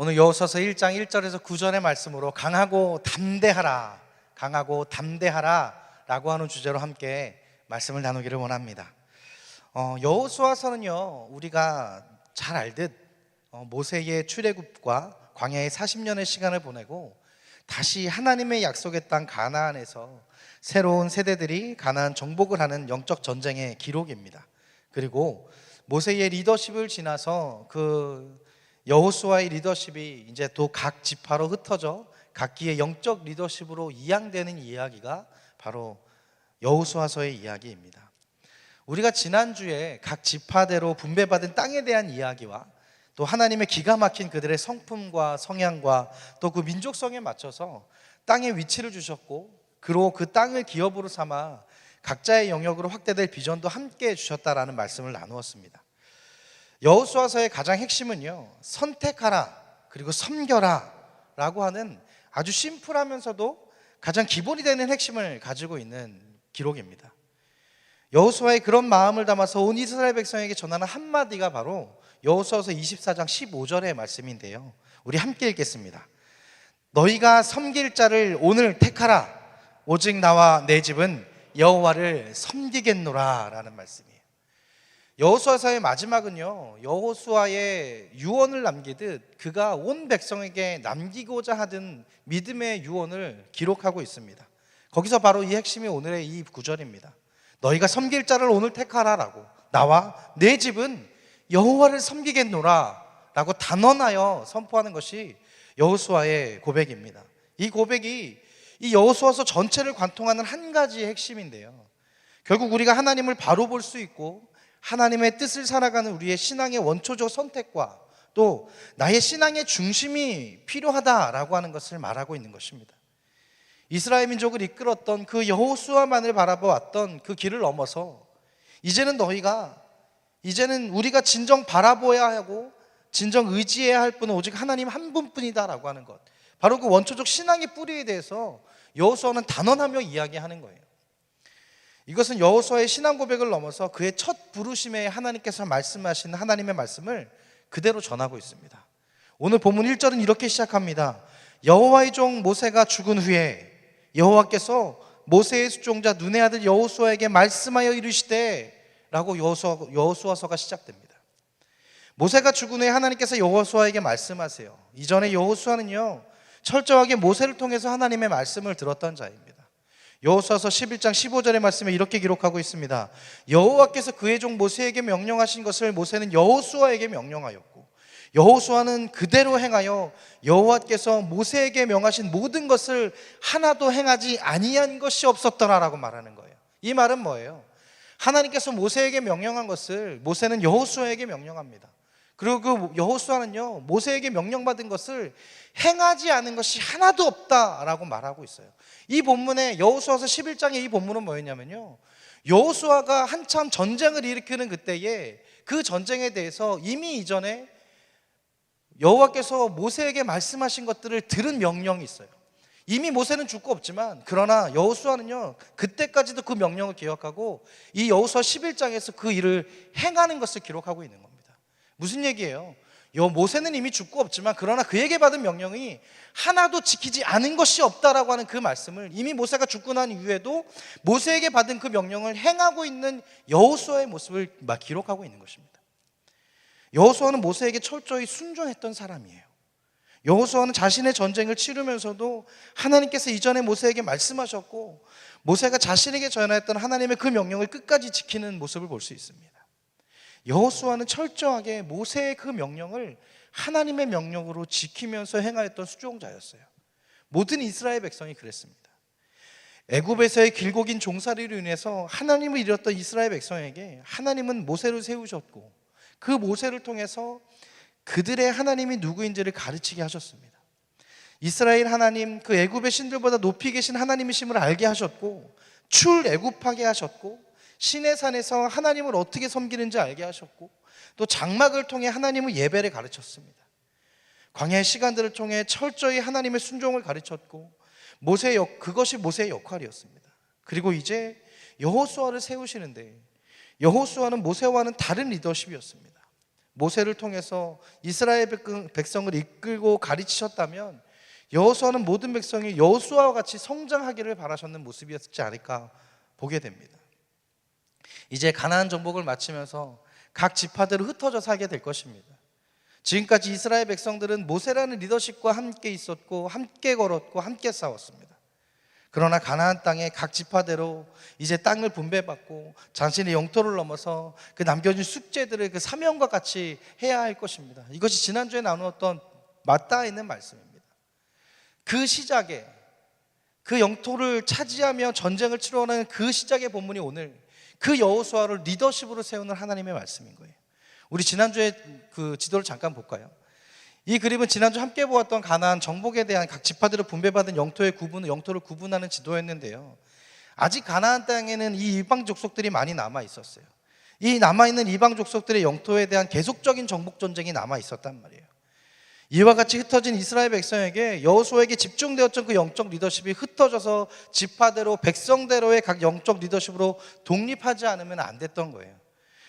오늘 여호수아서 1장 1절에서 9절의 말씀으로 강하고 담대하라 라고 하는 주제로 함께 말씀을 나누기를 원합니다. 여호수아서는요, 우리가 잘 알듯 모세의 출애굽과 광야의 40년의 시간을 보내고 다시 하나님의 약속의 땅 가나안에서 새로운 세대들이 가나안 정복을 하는 영적 전쟁의 기록입니다. 그리고 모세의 리더십을 지나서 그 여호수아의 리더십이 이제 또 각 지파로 흩어져 각기의 영적 리더십으로 이양되는 이야기가 바로 여호수아서의 이야기입니다. 우리가 지난주에 각 지파대로 분배받은 땅에 대한 이야기와 또 하나님의 기가 막힌 그들의 성품과 성향과 또 그 민족성에 맞춰서 땅의 위치를 주셨고, 그리고 그 땅을 기업으로 삼아 각자의 영역으로 확대될 비전도 함께 주셨다라는 말씀을 나누었습니다. 여호수아서의 가장 핵심은요, 선택하라 그리고 섬겨라 라고 하는 아주 심플하면서도 가장 기본이 되는 핵심을 가지고 있는 기록입니다. 여호수아의 그런 마음을 담아서 온 이스라엘 백성에게 전하는 한마디가 바로 여호수아서 24장 15절의 말씀인데요, 우리 함께 읽겠습니다. 너희가 섬길 자를 오늘 택하라. 오직 나와 내 집은 여호와를 섬기겠노라 라는 말씀이에요. 여호수아서의 마지막은요, 여호수아의 유언을 남기듯 그가 온 백성에게 남기고자 하던 믿음의 유언을 기록하고 있습니다. 거기서 바로 이 핵심이 오늘의 이 구절입니다. 너희가 섬길 자를 오늘 택하라 라고, 나와 내 집은 여호와를 섬기겠노라 라고 단언하여 선포하는 것이 여호수아의 고백입니다. 이 고백이 이 여호수아서 전체를 관통하는 한 가지의 핵심인데요, 결국 우리가 하나님을 바로 볼 수 있고 하나님의 뜻을 살아가는 우리의 신앙의 원초적 선택과 또 나의 신앙의 중심이 필요하다라고 하는 것을 말하고 있는 것입니다. 이스라엘 민족을 이끌었던 그 여호수아만을 바라보았던 그 길을 넘어서 이제는 우리가 진정 바라보아야 하고 진정 의지해야 할 분은 오직 하나님 한 분뿐이다라고 하는 것, 바로 그 원초적 신앙의 뿌리에 대해서 여호수아는 단언하며 이야기하는 거예요. 이것은 여호수아의 신앙 고백을 넘어서 그의 첫 부르심에 하나님께서 말씀하신 하나님의 말씀을 그대로 전하고 있습니다. 오늘 본문 1절은 이렇게 시작합니다. 여호와의 종 모세가 죽은 후에 여호와께서 모세의 수종자 눈의 아들 여호수아에게 말씀하여 이르시되 라고 여호수아서가 시작됩니다. 모세가 죽은 후에 하나님께서 여호수아에게 말씀하세요. 이전에 여호수아는요, 철저하게 모세를 통해서 하나님의 말씀을 들었던 자입니다. 여호수아서 11장 15절의 말씀에 이렇게 기록하고 있습니다. 여호와께서 그의 종 모세에게 명령하신 것을 모세는 여호수아에게 명령하였고 여호수아는 그대로 행하여 여호와께서 모세에게 명하신 모든 것을 하나도 행하지 아니한 것이 없었더라라고 말하는 거예요. 이 말은 뭐예요? 하나님께서 모세에게 명령한 것을 모세는 여호수아에게 명령합니다. 그리고 그 여호수아는요, 모세에게 명령받은 것을 행하지 않은 것이 하나도 없다라고 말하고 있어요. 이 본문에 여호수아서 11장의 이 본문은 뭐였냐면요, 여호수아가 한참 전쟁을 일으키는 그때에 그 전쟁에 대해서 이미 이전에 여호와께서 모세에게 말씀하신 것들을 들은 명령이 있어요. 이미 모세는 죽고 없지만 그러나 여호수아는요, 그때까지도 그 명령을 기억하고 이 여호수아 11장에서 그 일을 행하는 것을 기록하고 있는 겁니다. 무슨 얘기예요? 모세는 이미 죽고 없지만 그러나 그에게 받은 명령이 하나도 지키지 않은 것이 없다라고 하는 그 말씀을 이미 모세가 죽고 난 이후에도 모세에게 받은 그 명령을 행하고 있는 여호수아의 모습을 막 기록하고 있는 것입니다. 여호수아는 모세에게 철저히 순종했던 사람이에요. 여호수아는 자신의 전쟁을 치르면서도 하나님께서 이전에 모세에게 말씀하셨고 모세가 자신에게 전했던 하나님의 그 명령을 끝까지 지키는 모습을 볼 수 있습니다. 여호수아는 철저하게 모세의 그 명령을 하나님의 명령으로 지키면서 행하였던 수종자였어요. 모든 이스라엘 백성이 그랬습니다. 애굽에서의 길고 긴 종살이로 인해서 하나님을 잃었던 이스라엘 백성에게 하나님은 모세를 세우셨고 그 모세를 통해서 그들의 하나님이 누구인지를 가르치게 하셨습니다. 이스라엘 하나님, 그 애굽의 신들보다 높이 계신 하나님이심을 알게 하셨고 출애굽하게 하셨고 시내산에서 하나님을 어떻게 섬기는지 알게 하셨고 또 장막을 통해 하나님의 예배를 가르쳤습니다. 광야의 시간들을 통해 철저히 하나님의 순종을 가르쳤고 그것이 모세의 역할이었습니다. 그리고 이제 여호수아를 세우시는데 여호수아는 모세와는 다른 리더십이었습니다. 모세를 통해서 이스라엘 백성을 이끌고 가르치셨다면 여호수아는 모든 백성이 여호수아와 같이 성장하기를 바라셨는 모습이었지 않을까 보게 됩니다. 이제 가나안 정복을 마치면서 각 지파대로 흩어져 살게 될 것입니다. 지금까지 이스라엘 백성들은 모세라는 리더십과 함께 있었고 함께 걸었고 함께 싸웠습니다. 그러나 가나안 땅에 각 지파대로 이제 땅을 분배받고 자신의 영토를 넘어서 그 남겨진 숙제들을 그 사명과 같이 해야 할 것입니다. 이것이 지난주에 나누었던 맞닿아 있는 말씀입니다. 그 시작에 그 영토를 차지하며 전쟁을 치러가는 그 시작의 본문이 오늘 그 여호수아를 리더십으로 세우는 하나님의 말씀인 거예요. 우리 지난주에 그 지도를 잠깐 볼까요? 이 그림은 지난주 함께 보았던 가나안 정복에 대한 각 지파대로 분배받은 영토를 구분하는 지도였는데요. 아직 가나안 땅에는 이 이방 족속들이 많이 남아 있었어요. 이 남아있는 이방 족속들의 영토에 대한 계속적인 정복 전쟁이 남아 있었단 말이에요. 이와 같이 흩어진 이스라엘 백성에게 여호수아에게 집중되었던 그 영적 리더십이 흩어져서 지파대로 백성대로의 각 영적 리더십으로 독립하지 않으면 안 됐던 거예요.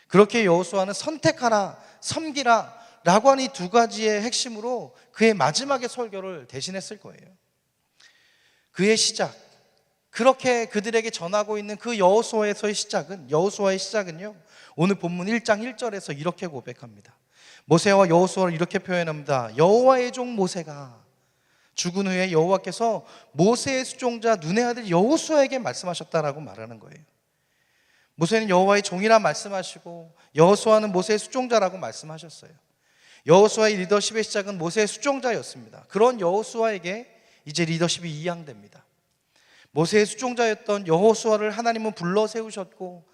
그렇게 여호수아는 선택하라, 섬기라 라고 하는 이 두 가지의 핵심으로 그의 마지막의 설교를 대신했을 거예요. 그의 시작, 그렇게 그들에게 전하고 있는 그 여호수아의 시작은요, 오늘 본문 1장 1절에서 이렇게 고백합니다. 모세와 여호수아를 이렇게 표현합니다. 여호와의 종 모세가 죽은 후에 여호와께서 모세의 수종자 눈의 아들 여호수아에게 말씀하셨다라고 말하는 거예요. 모세는 여호와의 종이라 말씀하시고 여호수아는 모세의 수종자라고 말씀하셨어요. 여호수아의 리더십의 시작은 모세의 수종자였습니다. 그런 여호수아에게 이제 리더십이 이양됩니다. 모세의 수종자였던 여호수아를 하나님은 불러 세우셨고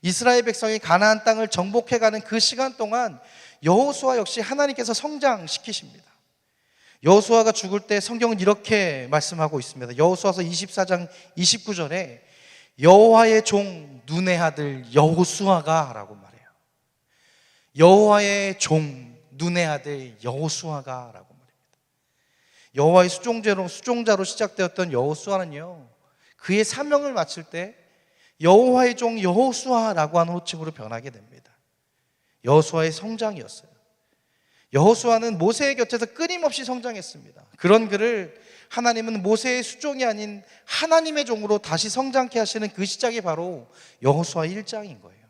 이스라엘 백성이 가나안 땅을 정복해가는 그 시간 동안 여호수아 역시 하나님께서 성장시키십니다. 여호수아가 죽을 때 성경은 이렇게 말씀하고 있습니다. 여호수아서 24장 29절에 여호와의 종 눈의 아들 여호수아가 라고 말해요. 여호와의 종 눈의 아들 여호수아가 라고 말합니다. 여호와의 수종자로 시작되었던 여호수아는요, 그의 사명을 마칠 때 여호와의 종 여호수아라고 하는 호칭으로 변하게 됩니다. 여호수아의 성장이었어요. 여호수아는 모세의 곁에서 끊임없이 성장했습니다. 그런 그를 하나님은 모세의 수종이 아닌 하나님의 종으로 다시 성장케 하시는 그 시작이 바로 여호수아 1장인 거예요.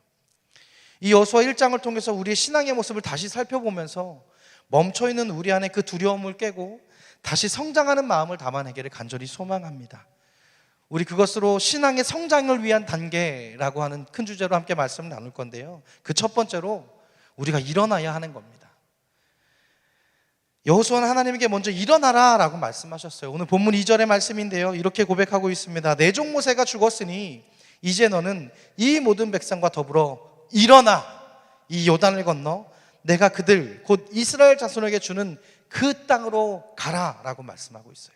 이 여호수아 1장을 통해서 우리의 신앙의 모습을 다시 살펴보면서 멈춰있는 우리 안에 그 두려움을 깨고 다시 성장하는 마음을 담아내기를 간절히 소망합니다. 우리 그것으로 신앙의 성장을 위한 단계라고 하는 큰 주제로 함께 말씀을 나눌 건데요, 그 첫 번째로 우리가 일어나야 하는 겁니다. 여호수아는 하나님에게 먼저 일어나라 라고 말씀하셨어요. 오늘 본문 2절의 말씀인데요, 이렇게 고백하고 있습니다. 내 종 모세가 죽었으니 이제 너는 이 모든 백성과 더불어 일어나 이 요단을 건너 내가 그들 곧 이스라엘 자손에게 주는 그 땅으로 가라 라고 말씀하고 있어요.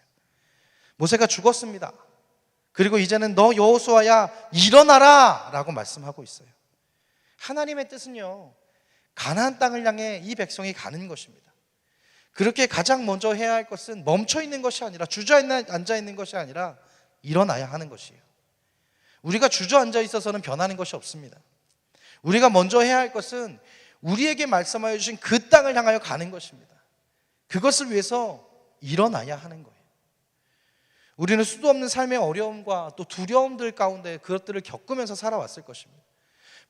모세가 죽었습니다. 그리고 이제는 너 여호수아야 일어나라 라고 말씀하고 있어요. 하나님의 뜻은요, 가나안 땅을 향해 이 백성이 가는 것입니다. 그렇게 가장 먼저 해야 할 것은 멈춰 있는 것이 아니라, 주저앉아 있는 것이 아니라 일어나야 하는 것이에요. 우리가 주저앉아 있어서는 변하는 것이 없습니다. 우리가 먼저 해야 할 것은 우리에게 말씀하여 주신 그 땅을 향하여 가는 것입니다. 그것을 위해서 일어나야 하는 거예요. 우리는 수도 없는 삶의 어려움과 또 두려움들 가운데 그것들을 겪으면서 살아왔을 것입니다.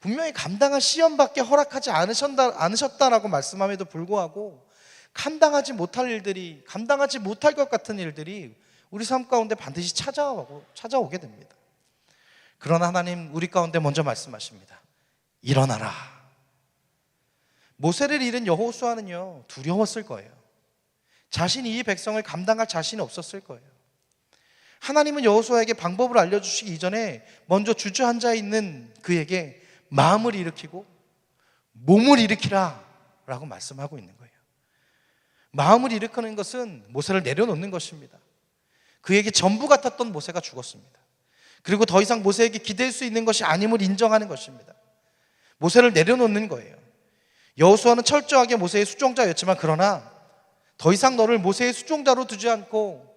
분명히 감당한 시험밖에 허락하지 않으셨다라고 말씀함에도 불구하고 감당하지 못할 것 같은 일들이 우리 삶 가운데 반드시 찾아오게 됩니다. 그러나 하나님 우리 가운데 먼저 말씀하십니다. 일어나라. 모세를 잃은 여호수아는요, 두려웠을 거예요. 자신이 이 백성을 감당할 자신이 없었을 거예요. 하나님은 여호수아에게 방법을 알려주시기 이전에 먼저 주저앉아 있는 그에게 마음을 일으키고 몸을 일으키라 라고 말씀하고 있는 거예요. 마음을 일으키는 것은 모세를 내려놓는 것입니다. 그에게 전부 같았던 모세가 죽었습니다. 그리고 더 이상 모세에게 기댈 수 있는 것이 아님을 인정하는 것입니다. 모세를 내려놓는 거예요. 여호수아는 철저하게 모세의 수종자였지만, 그러나 더 이상 너를 모세의 수종자로 두지 않고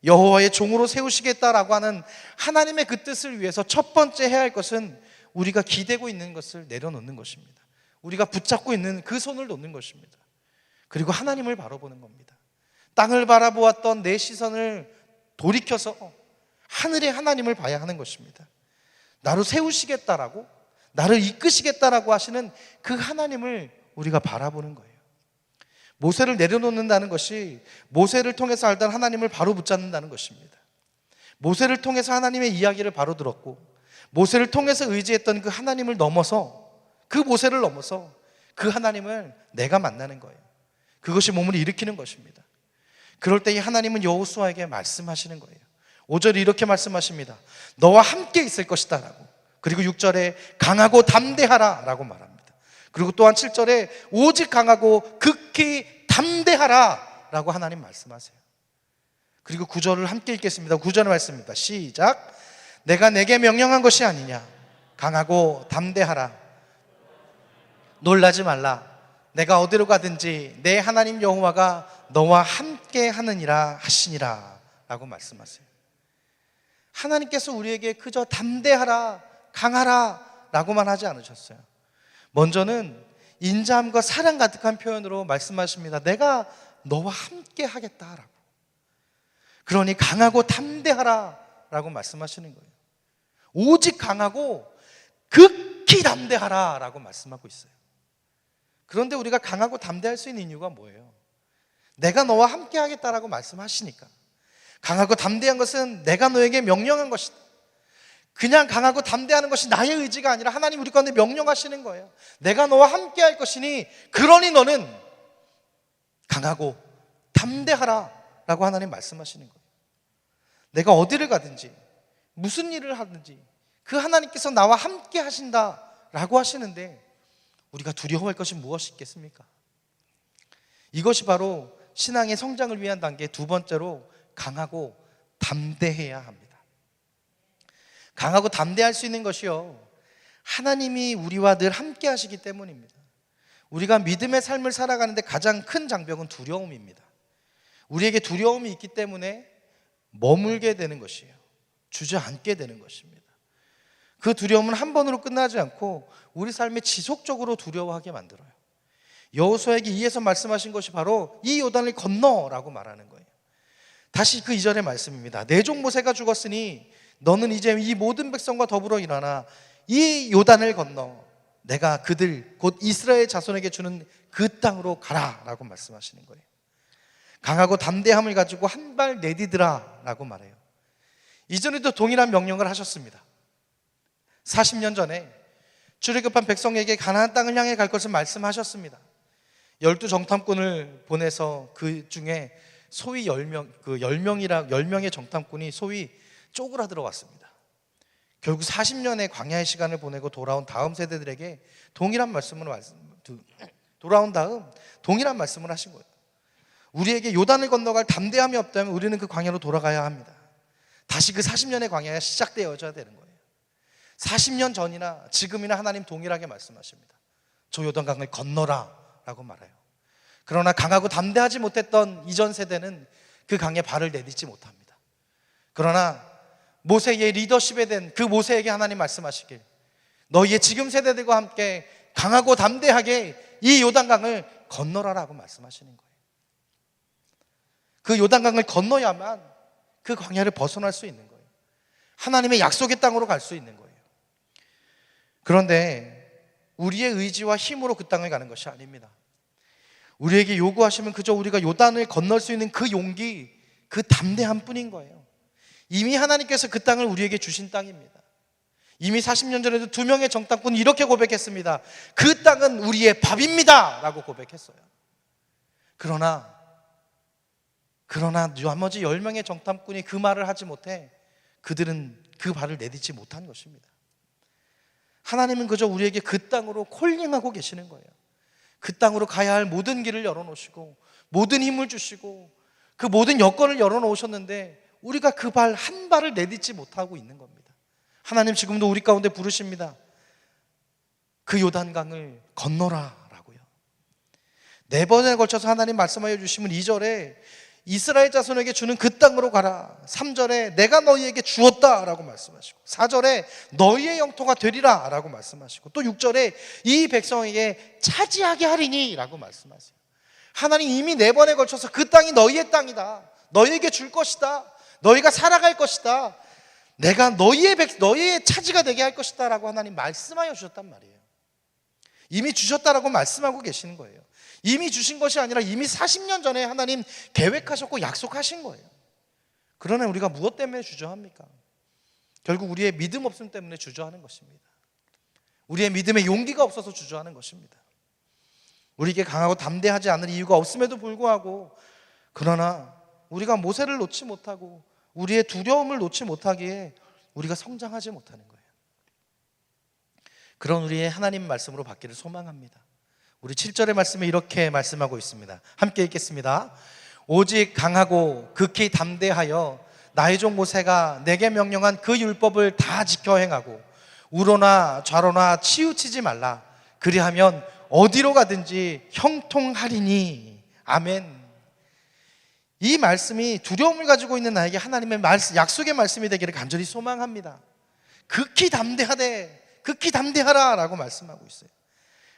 여호와의 종으로 세우시겠다라고 하는 하나님의 그 뜻을 위해서 첫 번째 해야 할 것은 우리가 기대고 있는 것을 내려놓는 것입니다. 우리가 붙잡고 있는 그 손을 놓는 것입니다. 그리고 하나님을 바라보는 겁니다. 땅을 바라보았던 내 시선을 돌이켜서 하늘의 하나님을 봐야 하는 것입니다. 나를 세우시겠다라고, 나를 이끄시겠다라고 하시는 그 하나님을 우리가 바라보는 거예요. 모세를 내려놓는다는 것이 모세를 통해서 알던 하나님을 바로 붙잡는다는 것입니다. 모세를 통해서 하나님의 이야기를 바로 들었고, 모세를 통해서 의지했던 그 하나님을 넘어서, 그 모세를 넘어서 그 하나님을 내가 만나는 거예요. 그것이 몸을 일으키는 것입니다. 그럴 때 이 하나님은 여호수아에게 말씀하시는 거예요. 5절에 이렇게 말씀하십니다. 너와 함께 있을 것이다 라고. 그리고 6절에 강하고 담대하라 라고 말합니다. 그리고 또한 7절에 오직 강하고 극히 담대하라 라고 하나님 말씀하세요. 그리고 9절을 함께 읽겠습니다. 9절 말씀입니다. 시작. 내가 내게 명령한 것이 아니냐. 강하고 담대하라. 놀라지 말라. 내가 어디로 가든지 내 하나님 여호와가 너와 함께 하느니라 하시니라 라고 말씀하세요. 하나님께서 우리에게 그저 담대하라, 강하라 라고만 하지 않으셨어요. 먼저는 인자함과 사랑 가득한 표현으로 말씀하십니다. 내가 너와 함께 하겠다라고. 그러니 강하고 담대하라 라고 말씀하시는 거예요. 오직 강하고 극히 담대하라 라고 말씀하고 있어요. 그런데 우리가 강하고 담대할 수 있는 이유가 뭐예요? 내가 너와 함께 하겠다라고 말씀하시니까. 강하고 담대한 것은 내가 너에게 명령한 것이다. 그냥 강하고 담대하는 것이 나의 의지가 아니라 하나님 우리 가운데 명령하시는 거예요. 내가 너와 함께 할 것이니 그러니 너는 강하고 담대하라 라고 하나님 말씀하시는 거예요. 내가 어디를 가든지 무슨 일을 하든지 그 하나님께서 나와 함께 하신다 라고 하시는데 우리가 두려워할 것이 무엇이 있겠습니까? 이것이 바로 신앙의 성장을 위한 단계 두 번째로 강하고 담대해야 합니다. 강하고 담대할 수 있는 것이요, 하나님이 우리와 늘 함께 하시기 때문입니다. 우리가 믿음의 삶을 살아가는데 가장 큰 장벽은 두려움입니다. 우리에게 두려움이 있기 때문에 머물게 되는 것이에요. 주저앉게 되는 것입니다. 그 두려움은 한 번으로 끝나지 않고 우리 삶에 지속적으로 두려워하게 만들어요. 여호수아에게 이에서 말씀하신 것이 바로 이 요단을 건너라고 말하는 거예요. 다시 그 2절의 말씀입니다. 내 종 모세가 죽었으니 너는 이제 이 모든 백성과 더불어 일어나 이 요단을 건너 내가 그들 곧 이스라엘 자손에게 주는 그 땅으로 가라 라고 말씀하시는 거예요. 강하고 담대함을 가지고 한 발 내디드라 라고 말해요. 이전에도 동일한 명령을 하셨습니다. 40년 전에 출애굽한 백성에게 가나안 땅을 향해 갈 것을 말씀하셨습니다. 12 정탐꾼을 보내서 그 중에 소위 10명의 정탐꾼이 소위 쪼그라들어 왔습니다. 결국 40년의 광야의 시간을 보내고 돌아온 다음 세대들에게 동일한 말씀을 하신 거예요. 우리에게 요단을 건너갈 담대함이 없다면 우리는 그 광야로 돌아가야 합니다. 다시 그 40년의 광야가 시작되어져야 되는 거예요. 40년 전이나 지금이나 하나님 동일하게 말씀하십니다. 저 요단강을 건너라 라고 말해요. 그러나 강하고 담대하지 못했던 이전 세대는 그 강에 발을 내딛지 못합니다. 그러나 모세의 리더십에 된 그 모세에게 하나님 말씀하시길, 너희의 지금 세대들과 함께 강하고 담대하게 이 요단강을 건너라라고 말씀하시는 거예요. 그 요단강을 건너야만 그 광야를 벗어날 수 있는 거예요. 하나님의 약속의 땅으로 갈 수 있는 거예요. 그런데 우리의 의지와 힘으로 그 땅을 가는 것이 아닙니다. 우리에게 요구하시면 그저 우리가 요단을 건널 수 있는 그 용기, 그 담대함 뿐인 거예요. 이미 하나님께서 그 땅을 우리에게 주신 땅입니다. 이미 40년 전에도 2명의 정탐꾼이 이렇게 고백했습니다. 그 땅은 우리의 밥입니다 라고 고백했어요. 그러나 나머지 10명의 정탐꾼이 그 말을 하지 못해 그들은 그 발을 내딛지 못한 것입니다. 하나님은 그저 우리에게 그 땅으로 콜링하고 계시는 거예요. 그 땅으로 가야 할 모든 길을 열어놓으시고 모든 힘을 주시고 그 모든 여건을 열어놓으셨는데 우리가 그 발 한 발을 내딛지 못하고 있는 겁니다. 하나님 지금도 우리 가운데 부르십니다. 그 요단강을 건너라 라고요. 4번에 걸쳐서 하나님 말씀하여 주시면 2절에 이스라엘 자손에게 주는 그 땅으로 가라. 3절에 내가 너희에게 주었다 라고 말씀하시고, 4절에 너희의 영토가 되리라 라고 말씀하시고, 또 6절에 이 백성에게 차지하게 하리니 라고 말씀하세요. 하나님 이미 4번에 걸쳐서 그 땅이 너희의 땅이다, 너희에게 줄 것이다, 너희가 살아갈 것이다, 내가 너희의 차지가 되게 할 것이다 라고 하나님 말씀하여 주셨단 말이에요. 이미 주셨다라고 말씀하고 계시는 거예요. 이미 주신 것이 아니라 이미 40년 전에 하나님 계획하셨고 약속하신 거예요. 그러나 우리가 무엇 때문에 주저합니까? 결국 우리의 믿음 없음 때문에 주저하는 것입니다. 우리의 믿음에 용기가 없어서 주저하는 것입니다. 우리에게 강하고 담대하지 않을 이유가 없음에도 불구하고, 그러나 우리가 모세를 놓지 못하고 우리의 두려움을 놓지 못하기에 우리가 성장하지 못하는 거예요. 그런 우리의 하나님 말씀으로 받기를 소망합니다. 우리 7절의 말씀에 이렇게 말씀하고 있습니다. 함께 읽겠습니다. 오직 강하고 극히 담대하여 나의 종 모세가 내게 명령한 그 율법을 다 지켜 행하고 우로나 좌로나 치우치지 말라. 그리하면 어디로 가든지 형통하리니. 아멘. 이 말씀이 두려움을 가지고 있는 나에게 하나님의 약속의 말씀이 되기를 간절히 소망합니다. 극히 담대하되 극히 담대하라 라고 말씀하고 있어요.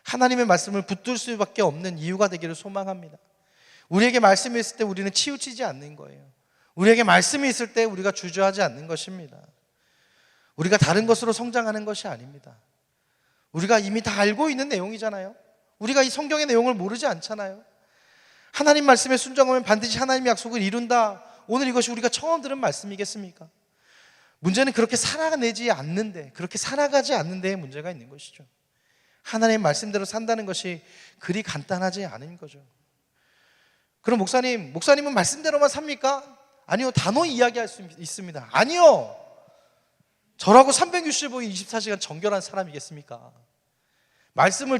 하나님의 말씀을 붙들 수밖에 없는 이유가 되기를 소망합니다. 우리에게 말씀이 있을 때 우리는 치우치지 않는 거예요. 우리에게 말씀이 있을 때 우리가 주저하지 않는 것입니다. 우리가 다른 것으로 성장하는 것이 아닙니다. 우리가 이미 다 알고 있는 내용이잖아요. 우리가 이 성경의 내용을 모르지 않잖아요. 하나님 말씀에 순종하면 반드시 하나님의 약속을 이룬다. 오늘 이것이 우리가 처음 들은 말씀이겠습니까? 문제는 그렇게 살아내지 않는데, 그렇게 살아가지 않는 데에 문제가 있는 것이죠. 하나님의 말씀대로 산다는 것이 그리 간단하지 않은 거죠. 그럼 목사님은 말씀대로만 삽니까? 아니요, 단호히 이야기할 수 있습니다. 아니요, 저라고 365일 24시간 정결한 사람이겠습니까? 말씀을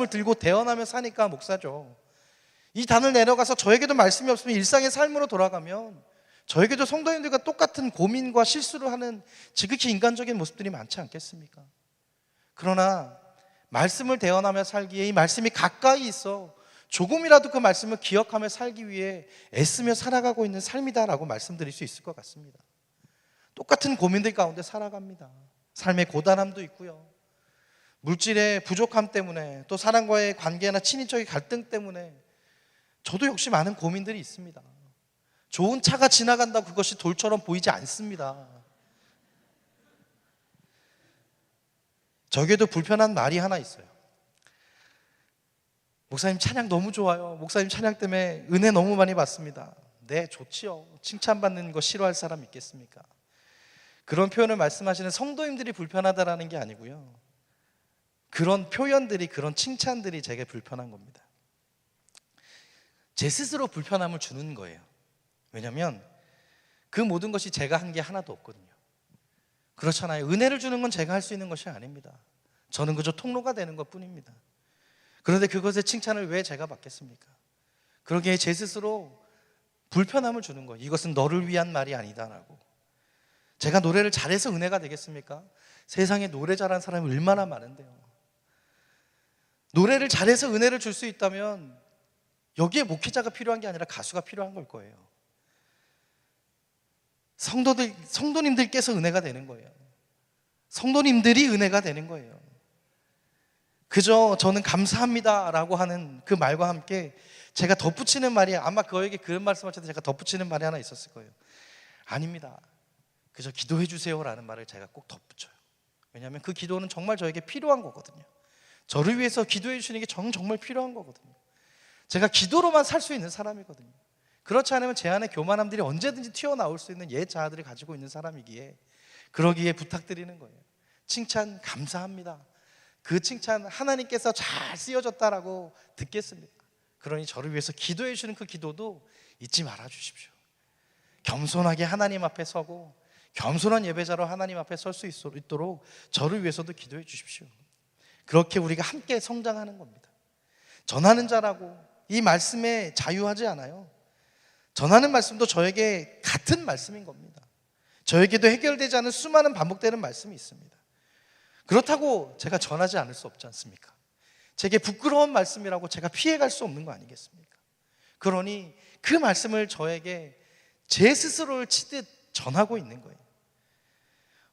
들고 대언하며 사니까 목사죠. 이 단을 내려가서 저에게도 말씀이 없으면 일상의 삶으로 돌아가면 저에게도 성도님들과 똑같은 고민과 실수를 하는 지극히 인간적인 모습들이 많지 않겠습니까? 그러나 말씀을 대언하며 살기에 이 말씀이 가까이 있어 조금이라도 그 말씀을 기억하며 살기 위해 애쓰며 살아가고 있는 삶이다라고 말씀드릴 수 있을 것 같습니다. 똑같은 고민들 가운데 살아갑니다. 삶의 고단함도 있고요, 물질의 부족함 때문에, 또 사람과의 관계나 친인척의 갈등 때문에 저도 역시 많은 고민들이 있습니다. 좋은 차가 지나간다고 그것이 돌처럼 보이지 않습니다. 저에게도 불편한 말이 하나 있어요. 목사님 찬양 너무 좋아요. 목사님 찬양 때문에 은혜 너무 많이 받습니다. 네, 좋지요. 칭찬받는 거 싫어할 사람 있겠습니까? 그런 표현을 말씀하시는 성도님들이 불편하다라는 게 아니고요, 그런 표현들이, 그런 칭찬들이 제게 불편한 겁니다. 제 스스로 불편함을 주는 거예요. 왜냐하면 그 모든 것이 제가 한 게 하나도 없거든요. 그렇잖아요. 은혜를 주는 건 제가 할 수 있는 것이 아닙니다. 저는 그저 통로가 되는 것 뿐입니다. 그런데 그것의 칭찬을 왜 제가 받겠습니까? 그러기에 제 스스로 불편함을 주는 거예요. 이것은 너를 위한 말이 아니다라고. 제가 노래를 잘해서 은혜가 되겠습니까? 세상에 노래 잘하는 사람이 얼마나 많은데요. 노래를 잘해서 은혜를 줄 수 있다면 여기에 목회자가 필요한 게 아니라 가수가 필요한 걸 거예요. 성도님들께서 은혜가 되는 거예요. 성도님들이 은혜가 되는 거예요. 그저 저는 감사합니다 라고 하는 그 말과 함께 제가 덧붙이는 말이, 아마 그에게 그런 말씀하실 때 제가 덧붙이는 말이 하나 있었을 거예요. 아닙니다, 그저 기도해 주세요 라는 말을 제가 꼭 덧붙여요. 왜냐하면 그 기도는 정말 저에게 필요한 거거든요. 저를 위해서 기도해 주시는 게 정말 필요한 거거든요. 제가 기도로만 살 수 있는 사람이거든요. 그렇지 않으면 제 안에 교만함들이 언제든지 튀어나올 수 있는 옛 자아들을 가지고 있는 사람이기에, 그러기에 부탁드리는 거예요. 칭찬 감사합니다. 그 칭찬 하나님께서 잘 쓰여졌다라고 듣겠습니다. 그러니 저를 위해서 기도해 주시는 그 기도도 잊지 말아 주십시오. 겸손하게 하나님 앞에 서고 겸손한 예배자로 하나님 앞에 설 수 있도록 저를 위해서도 기도해 주십시오. 그렇게 우리가 함께 성장하는 겁니다. 전하는 자라고 이 말씀에 자유하지 않아요. 전하는 말씀도 저에게 같은 말씀인 겁니다. 저에게도 해결되지 않은 수많은 반복되는 말씀이 있습니다. 그렇다고 제가 전하지 않을 수 없지 않습니까? 제게 부끄러운 말씀이라고 제가 피해갈 수 없는 거 아니겠습니까? 그러니 그 말씀을 저에게 제 스스로를 치듯 전하고 있는 거예요.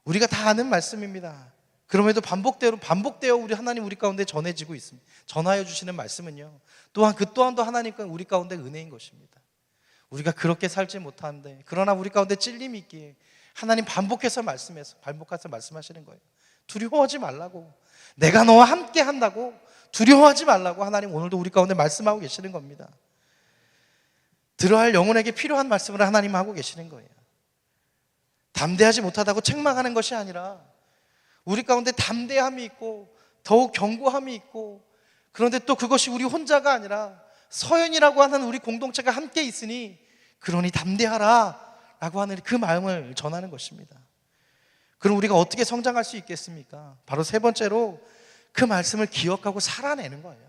우리가 다 아는 말씀입니다. 그럼에도 반복되어 우리 하나님 우리 가운데 전해지고 있습니다. 전하여 주시는 말씀은요, 또한 그 또한도 하나님과 우리 가운데 은혜인 것입니다. 우리가 그렇게 살지 못하는데, 그러나 우리 가운데 찔림이 있기에 하나님 반복해서 말씀하시는 거예요. 두려워하지 말라고, 내가 너와 함께 한다고, 두려워하지 말라고 하나님 오늘도 우리 가운데 말씀하고 계시는 겁니다. 들어야 할 영혼에게 필요한 말씀을 하나님 하고 계시는 거예요. 담대하지 못하다고 책망하는 것이 아니라 우리 가운데 담대함이 있고 더욱 견고함이 있고, 그런데 또 그것이 우리 혼자가 아니라 서연이라고 하는 우리 공동체가 함께 있으니 그러니 담대하라 라고 하는 그 마음을 전하는 것입니다. 그럼 우리가 어떻게 성장할 수 있겠습니까? 바로 세 번째로 그 말씀을 기억하고 살아내는 거예요.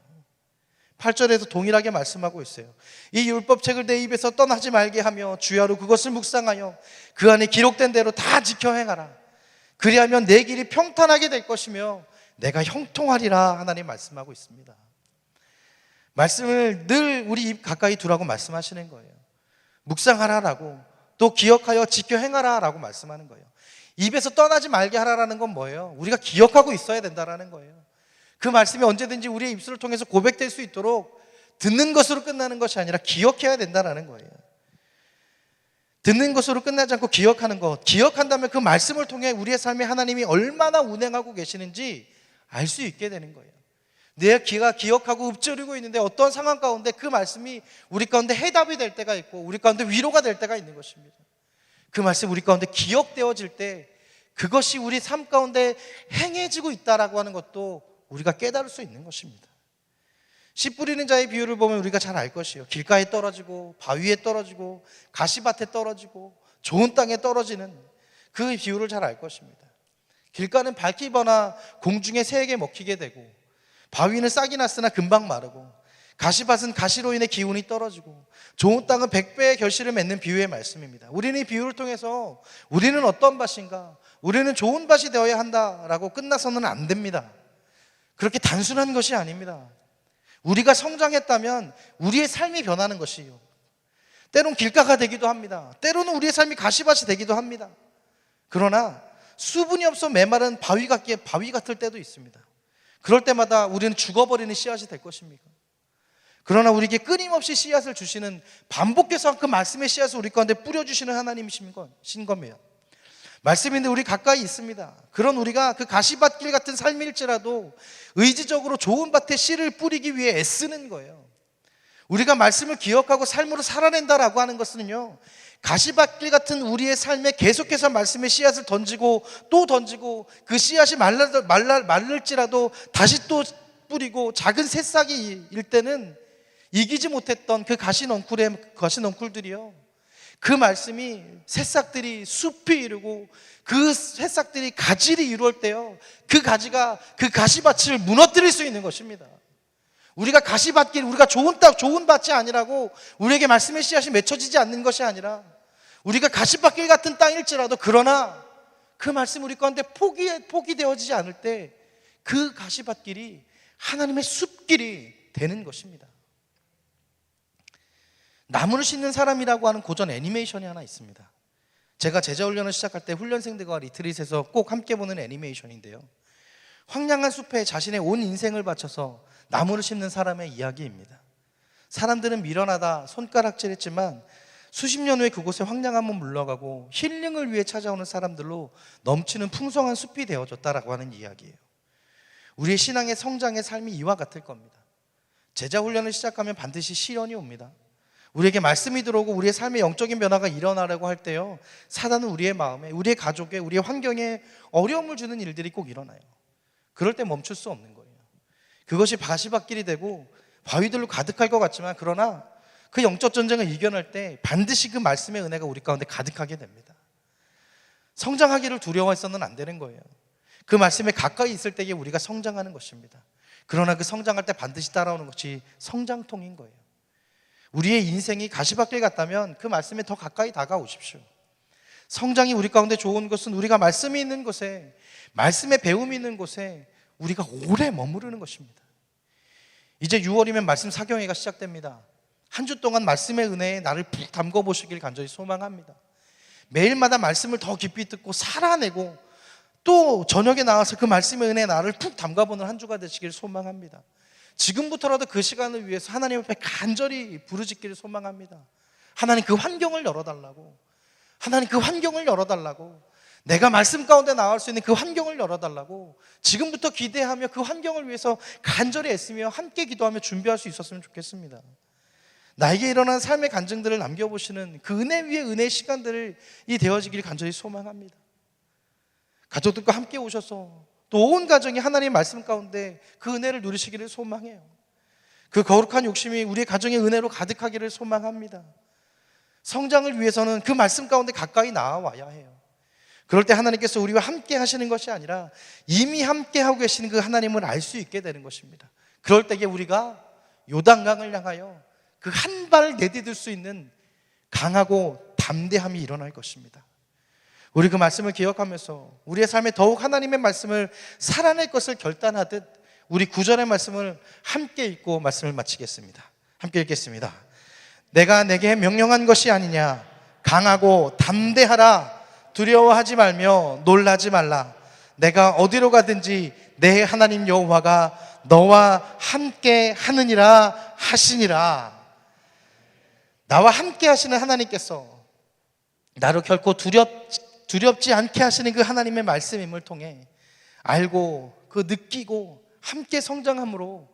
8절에서 동일하게 말씀하고 있어요. 이 율법책을 내 입에서 떠나지 말게 하며 주야로 그것을 묵상하여 그 안에 기록된 대로 다 지켜 행하라. 그리하면 내 길이 평탄하게 될 것이며 내가 형통하리라. 하나님 말씀하고 있습니다. 말씀을 늘 우리 입 가까이 두라고 말씀하시는 거예요. 묵상하라라고, 또 기억하여 지켜 행하라라고 말씀하는 거예요. 입에서 떠나지 말게 하라라는 건 뭐예요? 우리가 기억하고 있어야 된다라는 거예요. 그 말씀이 언제든지 우리의 입술을 통해서 고백될 수 있도록 듣는 것으로 끝나는 것이 아니라 기억해야 된다라는 거예요. 듣는 것으로 끝나지 않고 기억하는 것, 기억한다면 그 말씀을 통해 우리의 삶에 하나님이 얼마나 운행하고 계시는지 알 수 있게 되는 거예요. 내 귀가 기억하고 읊조리고 있는데 어떤 상황 가운데 그 말씀이 우리 가운데 해답이 될 때가 있고 우리 가운데 위로가 될 때가 있는 것입니다. 그 말씀이 우리 가운데 기억되어질 때 그것이 우리 삶 가운데 행해지고 있다라고 하는 것도 우리가 깨달을 수 있는 것입니다. 씨 뿌리는 자의 비유를 보면 우리가 잘 알 것이에요. 길가에 떨어지고 바위에 떨어지고 가시밭에 떨어지고 좋은 땅에 떨어지는 그 비유를 잘 알 것입니다. 길가는 밝히거나 공중에 새에게 먹히게 되고, 바위는 싹이 났으나 금방 마르고, 가시밭은 가시로 인해 기운이 떨어지고, 좋은 땅은 100배의 결실을 맺는 비유의 말씀입니다. 우리는 이 비유를 통해서 우리는 어떤 밭인가, 우리는 좋은 밭이 되어야 한다라고 끝나서는 안 됩니다. 그렇게 단순한 것이 아닙니다. 우리가 성장했다면 우리의 삶이 변하는 것이에요. 때론 길가가 되기도 합니다. 때로는 우리의 삶이 가시밭이 되기도 합니다. 그러나 수분이 없어 메마른 바위 같을 때도 있습니다. 그럴 때마다 우리는 죽어버리는 씨앗이 될 것입니까? 그러나 우리에게 끊임없이 씨앗을 주시는, 반복해서 그 말씀의 씨앗을 우리 가운데 뿌려주시는 하나님이신 겁니다. 말씀인데 우리 가까이 있습니다. 그런 우리가 그 가시밭길 같은 삶일지라도 의지적으로 좋은 밭에 씨를 뿌리기 위해 애쓰는 거예요. 우리가 말씀을 기억하고 삶으로 살아낸다라고 하는 것은요, 가시밭길 같은 우리의 삶에 계속해서 말씀의 씨앗을 던지고 또 던지고, 그 씨앗이 말를지라도 다시 또 뿌리고, 작은 새싹이 일 때는 이기지 못했던 그 가시넝쿨들이요, 그 말씀이 새싹들이 숲이 이루고 그 새싹들이 가지를 이루을 때요, 그 가지가 그 가시밭을 무너뜨릴 수 있는 것입니다. 우리가 가시밭길, 우리가 좋은 땅, 좋은 밭이 아니라고 우리에게 말씀의 씨앗이 맺혀지지 않는 것이 아니라, 우리가 가시밭길 같은 땅일지라도, 그러나 그 말씀 우리 가운데 포기되어지지 않을 때 그 가시밭길이 하나님의 숲길이 되는 것입니다. 나무를 심는 사람이라고 하는 고전 애니메이션이 하나 있습니다. 제가 제자훈련을 시작할 때 훈련생들과 리트릿에서 꼭 함께 보는 애니메이션인데요, 황량한 숲에 자신의 온 인생을 바쳐서 나무를 심는 사람의 이야기입니다. 사람들은 미련하다 손가락질했지만 수십 년 후에 그곳에 황량함은 물러가고 힐링을 위해 찾아오는 사람들로 넘치는 풍성한 숲이 되어졌다라고 하는 이야기예요. 우리의 신앙의 성장의 삶이 이와 같을 겁니다. 제자훈련을 시작하면 반드시 시련이 옵니다. 우리에게 말씀이 들어오고 우리의 삶의 영적인 변화가 일어나려고 할 때요, 사단은 우리의 마음에, 우리의 가족에, 우리의 환경에 어려움을 주는 일들이 꼭 일어나요. 그럴 때 멈출 수 없는 거예요. 그것이 가시밭길이 되고 바위들로 가득할 것 같지만, 그러나 그 영적 전쟁을 이겨낼 때 반드시 그 말씀의 은혜가 우리 가운데 가득하게 됩니다. 성장하기를 두려워해서는 안 되는 거예요. 그 말씀에 가까이 있을 때에 우리가 성장하는 것입니다. 그러나 그 성장할 때 반드시 따라오는 것이 성장통인 거예요. 우리의 인생이 가시밭길 같다면 그 말씀에 더 가까이 다가오십시오. 성장이 우리 가운데 좋은 것은 우리가 말씀이 있는 곳에, 말씀의 배움이 있는 곳에 우리가 오래 머무르는 것입니다. 이제 6월이면 말씀 사경회가 시작됩니다. 한 주 동안 말씀의 은혜에 나를 푹 담궈 보시길 간절히 소망합니다. 매일마다 말씀을 더 깊이 듣고 살아내고 또 저녁에 나와서 그 말씀의 은혜에 나를 푹 담가보는 한 주가 되시길 소망합니다. 지금부터라도 그 시간을 위해서 하나님 앞에 간절히 부르짖기를 소망합니다. 하나님 그 환경을 열어달라고, 하나님 그 환경을 열어달라고, 내가 말씀 가운데 나올 수 있는 그 환경을 열어달라고 지금부터 기대하며 그 환경을 위해서 간절히 애쓰며 함께 기도하며 준비할 수 있었으면 좋겠습니다. 나에게 일어난 삶의 간증들을 남겨보시는 그 은혜 위에 은혜의 시간들이 되어지길 간절히 소망합니다. 가족들과 함께 오셔서 또 온 가정이 하나님의 말씀 가운데 그 은혜를 누리시기를 소망해요. 그 거룩한 욕심이 우리의 가정의 은혜로 가득하기를 소망합니다. 성장을 위해서는 그 말씀 가운데 가까이 나와야 해요. 그럴 때 하나님께서 우리와 함께 하시는 것이 아니라 이미 함께 하고 계시는 그 하나님을 알 수 있게 되는 것입니다. 그럴 때에 우리가 요단강을 향하여 그 한 발을 내디딜 수 있는 강하고 담대함이 일어날 것입니다. 우리 그 말씀을 기억하면서 우리의 삶에 더욱 하나님의 말씀을 살아낼 것을 결단하듯 우리 구절의 말씀을 함께 읽고 말씀을 마치겠습니다. 함께 읽겠습니다. 내가 내게 명령한 것이 아니냐, 강하고 담대하라, 두려워하지 말며 놀라지 말라. 내가 어디로 가든지 내 하나님 여호와가 너와 함께 하느니라 하시니라. 나와 함께 하시는 하나님께서 나를 결코 두렵지 않게 하시는 그 하나님의 말씀임을 통해 알고 그 느끼고 함께 성장함으로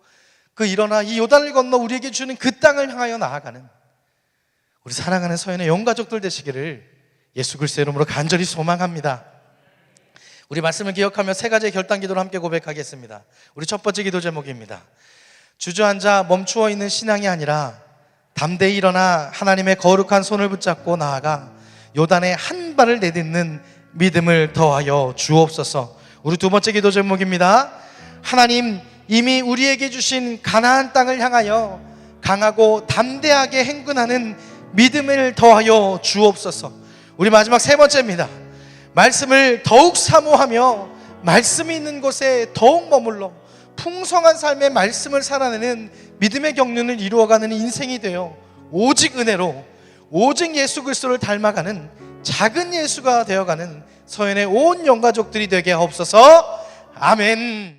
그 일어나 이 요단을 건너 우리에게 주는 그 땅을 향하여 나아가는 우리 사랑하는 서연의 영가족들 되시기를 예수 그리스도의 이름으로 간절히 소망합니다. 우리 말씀을 기억하며 세 가지의 결단 기도를 함께 고백하겠습니다. 우리 첫 번째 기도 제목입니다. 주저앉아 멈추어 있는 신앙이 아니라 담대히 일어나 하나님의 거룩한 손을 붙잡고 나아가 요단에 한 발을 내딛는 믿음을 더하여 주옵소서. 우리 두 번째 기도 제목입니다. 하나님 이미 우리에게 주신 가나안 땅을 향하여 강하고 담대하게 행군하는 믿음을 더하여 주옵소서. 우리 마지막 세 번째입니다. 말씀을 더욱 사모하며 말씀이 있는 곳에 더욱 머물러 풍성한 삶의 말씀을 살아내는 믿음의 경륜을 이루어가는 인생이 되어 오직 은혜로 오직 예수 그리스도를 닮아가는 작은 예수가 되어가는 서연의 온 영가족들이 되게 하옵소서. 아멘.